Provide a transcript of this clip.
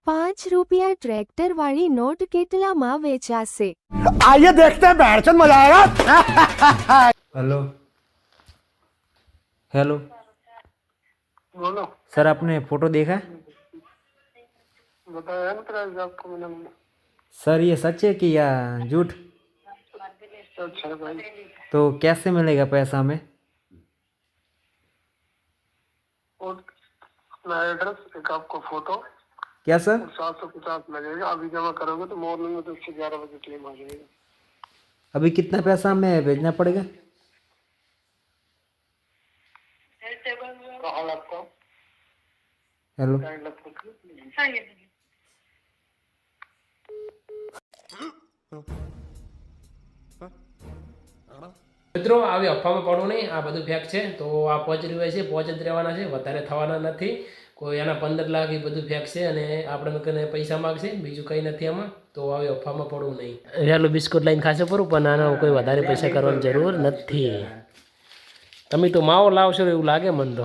₹5 tractor વાળી not કેટલામાં વેચાશે? आइए देखते हैं बैठचंद मजा आएगा। हेलो हेलो बोलो। सर, आपने फोटो देखा? बताया ना प्राइस आपको मैंने। सर, ये सच है कि या झूठ? अच्छा भाई, तो कैसे मिलेगा पैसा हमें? और अपना एड्रेस, एक आपको फोटो, क्या सर? 750 लगेगा। अभी जमा करोगे तो मॉर्निंग में 10 से 11 बजे क्लेम आ जाएगा। अभी कितना पैसा हमें भेजना पड़ेगा? हाल आपका हेलो મિત્રો, આવી અફવામાં પડવું નહીં, આ બધું ફેક છે. તો આ પહોંચ રહ્યું છે, પહોંચ જ રહેવાના છે, વધારે થવાના નથી. કોઈ એના 15 લાખ એ બધું ફેક છે અને આપણે કને પૈસા માગશે, બીજું કંઈ નથી આમાં. તો આવી અફવામાં પડવું નહીં. હેલો બિસ્કુટ લઈને ખાશે પૂરું, પણ આના કોઈ વધારે પૈસા કરવાની જરૂર નથી. તમે તો માવો લાવશો એવું લાગે મને તો.